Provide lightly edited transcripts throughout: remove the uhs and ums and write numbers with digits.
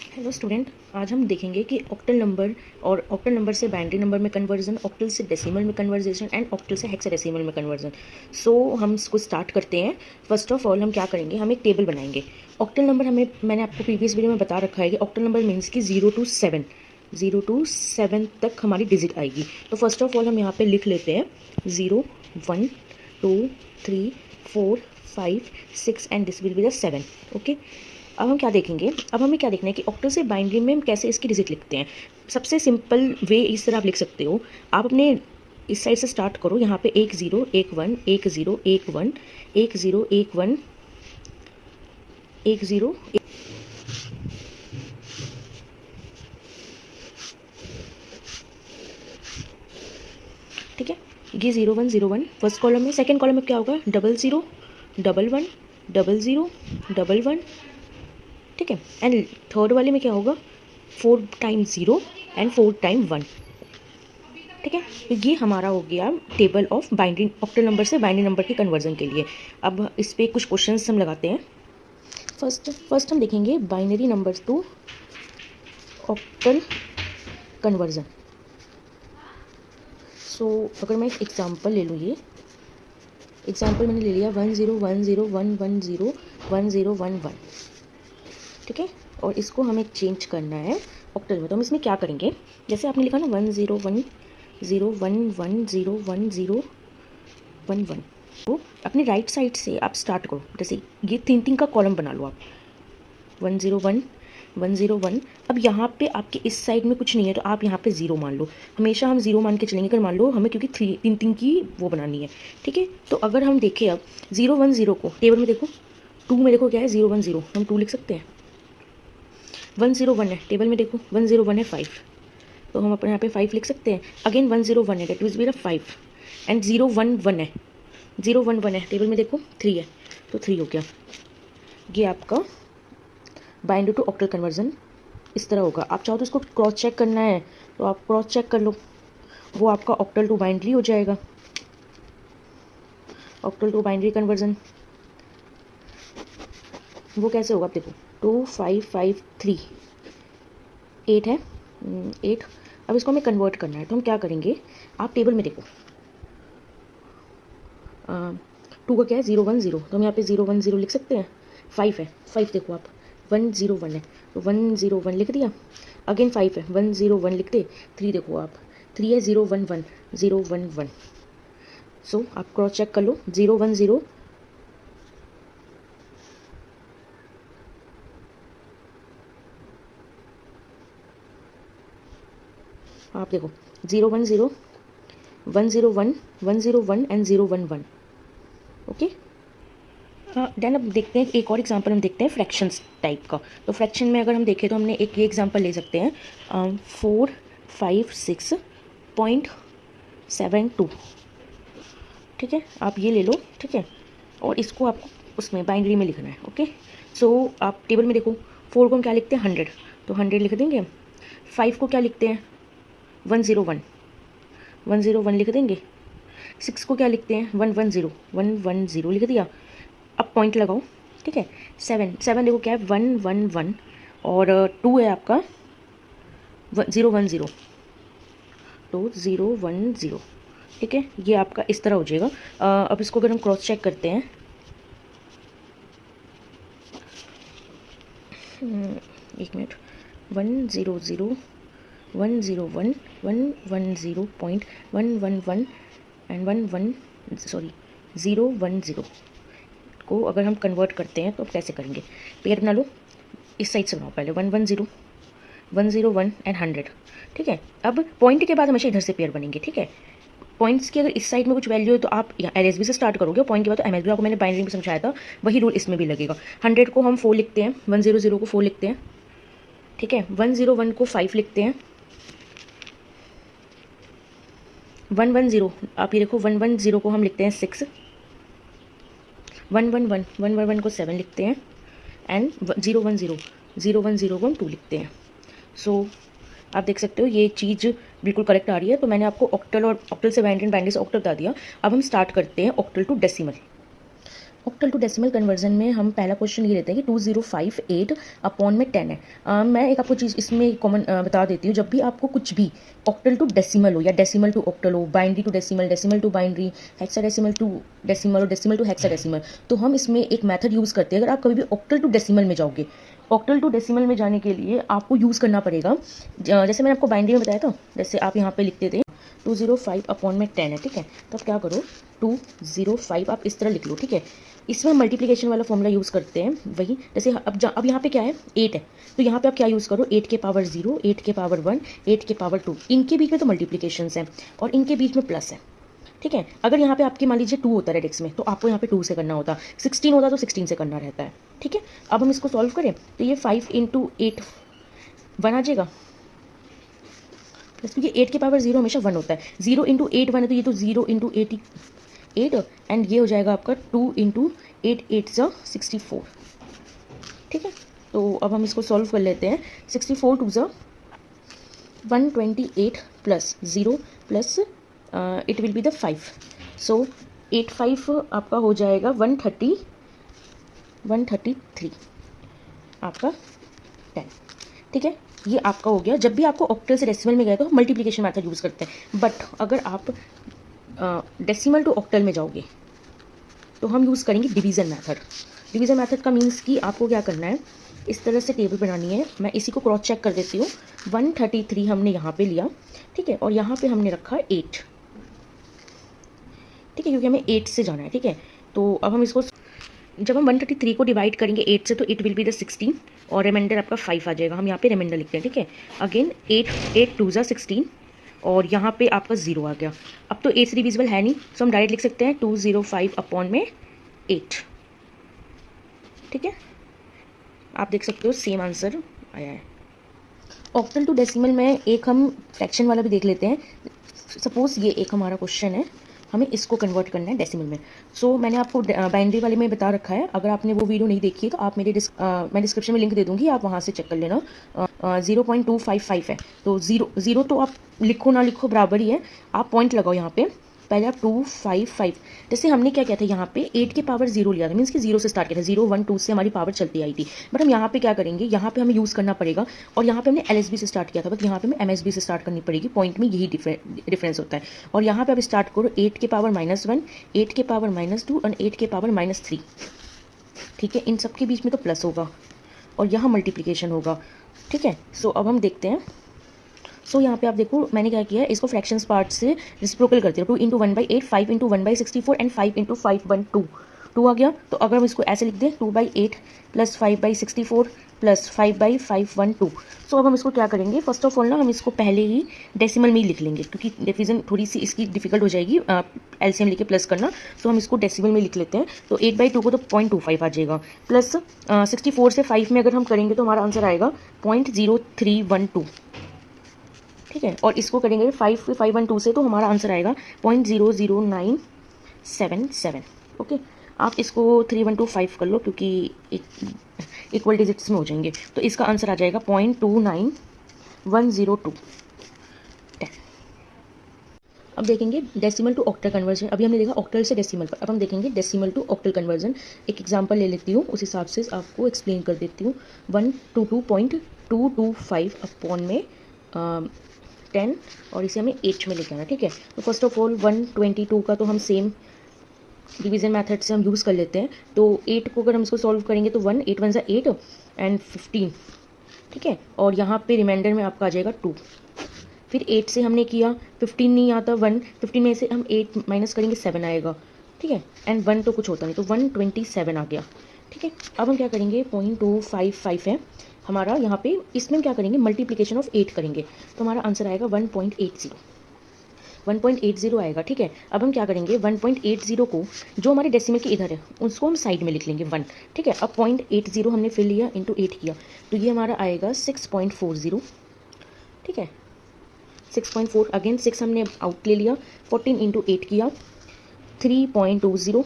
Hello student, आज हम देखेंगे कि ऑक्टल नंबर और ऑक्टल नंबर से बाइनरी नंबर में कन्वर्जन, ऑक्टल से डेसिमल में कन्वर्जेशन एंड ऑक्टल से हेक्साडेसिमल में कन्वर्जन। सो हम इसको स्टार्ट करते हैं। फर्स्ट ऑफ ऑल हम क्या करेंगे, हम एक टेबल बनाएंगे। ऑक्टल नंबर मैंने आपको प्रीवियस वीडियो में बता रखा है कि ऑक्टल नंबर मीन्स कि 0 to 7 तक हमारी डिजिट आएगी। तो फर्स्ट ऑफ ऑल हम यहाँ पे लिख लेते हैं 0, 1, 2, 3, 4, 5, 6 and this will be the 7। Okay, अब हम क्या देखेंगे, अब हमें क्या देखना है कि ऑक्टल से बाइनरी में हम कैसे इसकी डिजिट लिखते हैं। सबसे सिंपल वे इस तरह आप लिख सकते हो। आप अपने इस साइड से स्टार्ट करो, यहाँ पे 1 0 1 1 1 0 1 1 1 0 1 1 1 0। ठीक है, ये 0 1 0 1 फर्स्ट कॉलम में। सेकेंड कॉलम में क्या होगा, 0 0 1 1 0 0 1 1। ठीक है, एंड थर्ड वाले में क्या होगा, 4 टाइम्स 0 एंड 4 टाइम 1। ठीक है, तो ये हमारा हो गया table of binary octal number से बाइनरी नंबर के कन्वर्जन के लिए। अब इस पर कुछ क्वेश्चंस हम लगाते हैं। फर्स्ट हम देखेंगे binary numbers to octal conversion. So अगर मैं एक एग्जांपल ले लूँ, ये एग्जांपल मैंने ले लिया 1 0 1 0 1 1 0 1 0 1 1। ठीक है, और इसको हमें चेंज करना है ऑक्टल में। तो हम इसमें क्या करेंगे, जैसे आपने लिखा ना 1 0 1 0 1 1 0 1 0 1 1, तो अपने राइट साइड से आप स्टार्ट करो। जैसे ये तीन का कॉलम बना लो आप, 1 0 1 1 0 1। अब यहाँ पे आपके इस साइड में कुछ नहीं है तो आप यहाँ पे 0 मान लो। हमेशा हम 0 मान के चलेंगे, अगर मान लो हमें, क्योंकि तीन की वो बनानी है। ठीक है, तो अगर हम देखें अब 0 1 0 को टेबल में देखो, 2 में देखो क्या है 0 1 0, हम 2 लिख सकते हैं। 1 0 1 है टेबल में देखो, 1 0 1 है 5, तो हम अपने यहाँ पे 5 लिख सकते हैं। अगेन 1 0 1 है, डेट विल बी 5 एंड 0 1 1 है, 0 1 1 है टेबल में देखो 3 है, तो 3 हो गया। ये आपका बाइनरी टू ऑक्टल कन्वर्जन इस तरह होगा। आप चाहो तो इसको क्रॉस चेक करना है तो आप क्रॉस चेक कर लो, वो आपका ऑक्टल टू बाइनरी हो जाएगा। ऑक्टल टू बाइनरी कन्वर्जन वो कैसे होगा, आप देखो 2 5 5 3 8 है, 8। अब इसको हमें कन्वर्ट करना है तो हम क्या करेंगे, आप टेबल में देखो 2 का क्या है 0 1 0, तो हम यहाँ पे 0 1 0 लिख सकते हैं। 5 है, 5 देखो आप 1 0 1 है तो 1 0 1 लिख दिया। अगेन 5 है, 1 0 1 लिखते। 3 देखो आप, 3 है 0 1 1 0 1 1। सो आप क्रॉस चेक कर लो, 0 1 0 आप देखो 0 1 0 1 0 1 1 0 1 एंड 0 1 1। ओके, देन अब देखते हैं एक और एग्जांपल, हम देखते हैं फ्रैक्शंस टाइप का। तो फ्रैक्शन में अगर हम देखें तो हमने एक ये एग्जांपल ले सकते हैं 456.72। ठीक है, आप ये ले लो। ठीक है, और इसको आपको उसमें बाइनरी में लिखना है। ओके, सो आप टेबल में देखो 4 को हम क्या लिखते हैं 100, तो 100 लिख देंगे। 5 को क्या लिखते हैं 101 101 लिख देंगे। 6 को क्या लिखते हैं 110 110 लिख दिया। अब पॉइंट लगाओ। ठीक है, 7 देखो क्या है 111 और 2 है आपका 0 1 0, तो 0 1 0। ठीक है, ये आपका इस तरह हो जाएगा। अब इसको अगर हम क्रॉस चेक करते हैं, एक मिनट, 1 0 0 1 0 1 1 1 0.111 एंड 0 1 0 को अगर हम कन्वर्ट करते हैं तो कैसे करेंगे, पेयर बना लो। इस साइड से बनाओ पहले 1 1 0 1 0 1 एंड 100। ठीक है, अब पॉइंट के बाद हमेशा इधर से पेयर बनेंगे। ठीक है, पॉइंट्स की अगर इस साइड में कुछ वैल्यू है तो आप LSB से स्टार्ट करोगे, पॉइंट के बाद तो MSB आपको मैंने बाइनरी में समझाया था, वही रूल इसमें भी लगेगा। 100 को हम 4 लिखते हैं, 1 0 0 को 4 लिखते हैं। ठीक है, 1 0 1 को 5 लिखते हैं। 1 1 0 आप ये देखो 1 1 0 को हम लिखते हैं 6। 1 1 1 1 1 1 को 7 लिखते हैं एंड 0 1 0 0 1 0 को हम 2 लिखते हैं। सो आप देख सकते हो ये चीज़ बिल्कुल करेक्ट आ रही है। तो मैंने आपको ऑक्टल और ऑक्टल से बाइनरी, बाइनरी से ऑक्टल बता दिया। अब हम स्टार्ट करते हैं octal to decimal. Octal to decimal conversion में हम पहला क्वेश्चन ये लेते हैं कि 2058 अपॉन में 10 है। मैं एक आपको चीज़ इसमें कॉमन बता देती हूँ। जब भी आपको कुछ भी ऑक्टल टू डेसिमल हो या डेसिमल टू ऑक्टल हो, binary to decimal, decimal to binary, hexadecimal to decimal और डेसिमल टू हेक्साडेसिमल, तो हम इसमें एक मेथड यूज़ करते हैं। अगर आप कभी भी ऑक्टल टू डेसिमल में जाओगे, ऑक्टल टू डेसिमल में जाने के लिए आपको यूज़ करना पड़ेगा, जैसे मैंने आपको बाइनरी में बताया था, जैसे आप यहाँ पे लिखते थे 205 अपॉन में 10 है, ठीक है। तो आप क्या करो, 205 आप इस तरह लिख लो, ठीक है। इसमें मल्टीप्लिकेशन वाला फॉर्मूला यूज़ करते हैं वही, जैसे अब यहाँ पे क्या है 8 है, तो यहाँ पे आप क्या यूज़ करो 8 के पावर 0, 8 के पावर 1, 8 के पावर 2, इनके बीच में तो मल्टीप्लिकेशंस हैं और इनके बीच में प्लस है, ठीक है। अगर यहाँ पे आपके मान लीजिए 2 होता है रेडिक्स में, तो आपको यहाँ पे 2 से करना होता, 16 होता तो 16 से करना रहता है, ठीक है। अब हम इसको सॉल्व करें तो ये 5 इंटू 8 1 आ जाएगा, क्योंकि 8 के पावर 0 हमेशा 1 होता है, 0 इंटू 8 1 है, तो ये तो 0 इंटू 8 एंड ये हो जाएगा आपका 2 इंटू 8 8 ज़ा 64, ठीक है। तो अब हम इसको सॉल्व कर लेते हैं। 64 2 ज़ा 128 plus 0 plus it will be the 5, सो 8 5 आपका हो जाएगा 133 आपका 10, ठीक है। ये आपका हो गया। जब भी आपको ऑक्टल से डेसिमल में गए तो मल्टीप्लिकेशन मेथड यूज़ करते हैं, बट अगर आप डेसिमल टू ऑक्टल में जाओगे तो हम यूज़ करेंगे डिवीज़न मेथड। डिवीज़न मेथड का मीन्स कि आपको क्या करना है, इस तरह से टेबल बनानी है। मैं इसी को क्रॉस चेक कर देती हूँ। 133 हमने यहाँ पे लिया, ठीक है, और यहाँ पे हमने रखा 8, ठीक है, क्योंकि हमें 8 से जाना है, ठीक है। तो अब हम इसको, जब हम 133 को डिवाइड करेंगे 8 से, तो इट विल बी द 16 और रिमाइंडर आपका 5 आ जाएगा। हम यहाँ पे रिमाइंडर लिखते हैं, ठीक है। अगेन 8 2 ज़ा 16 और यहाँ पे आपका 0 आ गया। अब तो 8 से डिविजिबल है नहीं, सो हम डायरेक्ट लिख सकते हैं 205 अपॉन में 8, ठीक है। आप देख सकते हो सेम आंसर आया है। ऑक्टल टू डेसिमल में एक हम फ्रैक्शन वाला भी देख लेते हैं। सपोज ये एक हमारा क्वेश्चन है, हमें इसको कन्वर्ट करना है डेसिमल में। सो मैंने आपको बाइनरी वाले में बता रखा है। अगर आपने वो वीडियो नहीं देखी है तो आप मैं डिस्क्रिप्शन में लिंक दे दूंगी, आप वहाँ से चेक कर लेना। 0.255 है, तो ज़ीरो तो आप लिखो ना लिखो बराबर ही है, आप पॉइंट लगाओ यहाँ पे। पहले आप 255, जैसे हमने क्या किया था यहाँ पे 8 के पावर 0 लिया था, मीन्स कि 0 से स्टार्ट किया था, 0 1 2 से हमारी पावर चलती आई थी। बट हम यहाँ पे क्या करेंगे, यहाँ पे हमें यूज़ करना पड़ेगा, और यहाँ पे हमने LSB से स्टार्ट किया था, बट यहाँ पे हमें MSB से स्टार्ट करनी पड़ेगी। पॉइंट में यही डिफरेंस होता है। और यहाँ पे आप स्टार्ट करो 8 के पावर -1, 8 के पावर -2 और 8 के पावर -3, ठीक है। इन सब के बीच में तो प्लस होगा और यहाँ मल्टीप्लीकेशन होगा, ठीक है। सो अब हम देखते हैं। सो यहाँ पे आप देखो मैंने क्या किया है, इसको फ्रैक्शंस पार्ट से रिसिप्रोकल करते हो। 2 इंटू 1/8, 5 इंटू 1/64 एंड 5 इंटू 5/2, 2 आ गया। तो अगर हम इसको ऐसे लिख दें 2/8 प्लस 5/64 प्लस 5/512। सो अब हम इसको क्या करेंगे, फर्स्ट ऑफ ऑल ना हम इसको पहले ही डेसिमल में ही लिख लेंगे, क्योंकि डिवीजन थोड़ी सी इसकी डिफिकल्ट हो जाएगी LCM लेके प्लस करना। सो हम इसको डेसिमल में लिख लेते हैं। तो 8/2 को तो 0.25 आ जाएगा, प्लस 64 से 5 में अगर हम करेंगे तो हमारा आंसर आएगा 0.0312, ठीक है। और इसको करेंगे 5/512 से, तो हमारा आंसर आएगा 0.00977, ओके। आप इसको 3125 कर लो, क्योंकि इक्वल डिजिट्स में हो जाएंगे। तो इसका आंसर आ जाएगा 0.29102। अब देखेंगे डेसिमल टू ऑक्टल कन्वर्जन। अभी हमने देखा ऑक्टल से डेसिमल पर, अब हम देखेंगे डेसिमल टू ऑक्टल कन्वर्जन। एक एग्जांपल ले लेती हूँ, उस हिसाब से आपको एक्सप्लेन कर देती हूँ। 122.225 अपॉन में 10 और इसे हमें 8 में लेके आना, ठीक है। तो फर्स्ट ऑफ ऑल 122 का तो हम सेम डिवीजन मेथड से हम यूज़ कर लेते हैं। तो 8 को अगर हम इसको सॉल्व करेंगे तो 1 8 1 ज़ा 8 एंड 15, ठीक है। और यहाँ पे रिमाइंडर में आपका आ जाएगा 2। फिर 8 से हमने किया, 15 नहीं आता, 1 15 में से हम 8 माइनस करेंगे 7 आएगा, ठीक है। एंड 1 तो कुछ होता नहीं, तो 127 आ गया, ठीक है। अब हम क्या करेंगे, 0.255 है हमारा यहाँ पे, इसमें हम क्या करेंगे मल्टीप्लिकेशन ऑफ 8 करेंगे, तो हमारा आंसर आएगा 1.80 आएगा, ठीक है। अब हम क्या करेंगे 1.80 को जो हमारे डेसिमल के इधर है उसको हम साइड में लिख लेंगे 1, ठीक है। अब 0.80 हमने फिर लिया इंटू 8 किया, तो ये हमारा आएगा 6.40, ठीक है। 6.4 अगेन 6 हमने आउट ले लिया, 14 इंटू 8 किया 3.20,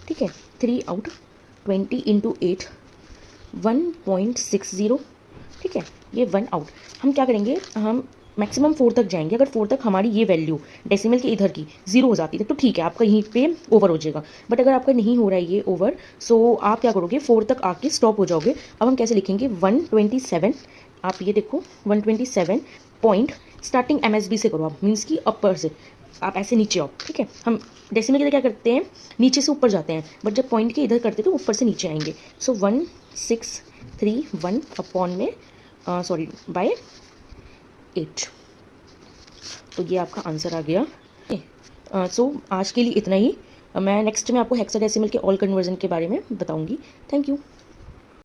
ठीक है। 3 आउट, 20 इंटू 8 1.60, ठीक है। ये 1 आउट। हम क्या करेंगे, हम मैक्सिमम 4 तक जाएंगे। अगर 4 तक हमारी ये वैल्यू डेसिमल के इधर की 0 हो जाती है तो ठीक है, आपका यहीं पे ओवर हो जाएगा। बट अगर आपका नहीं हो रहा है ये ओवर, सो आप क्या करोगे, 4 तक आके स्टॉप हो जाओगे। अब हम कैसे लिखेंगे, 127, आप ये देखो 127 पॉइंट, स्टार्टिंग MSB से करो आप, मीन्स कि अपर से आप ऐसे नीचे आओ, ठीक है। हम डेसिमल के लिए क्या करते हैं, नीचे से ऊपर जाते हैं, बट जब पॉइंट के इधर करते हैं तो ऊपर से नीचे आएंगे। सो 1631 अपॉन में सॉरी बाय 8, तो ये आपका आंसर आ गया। सो आज के लिए इतना ही। मैं नेक्स्ट में आपको हेक्साडेसिमल के ऑल कन्वर्जन के बारे में बताऊंगी। Thank you.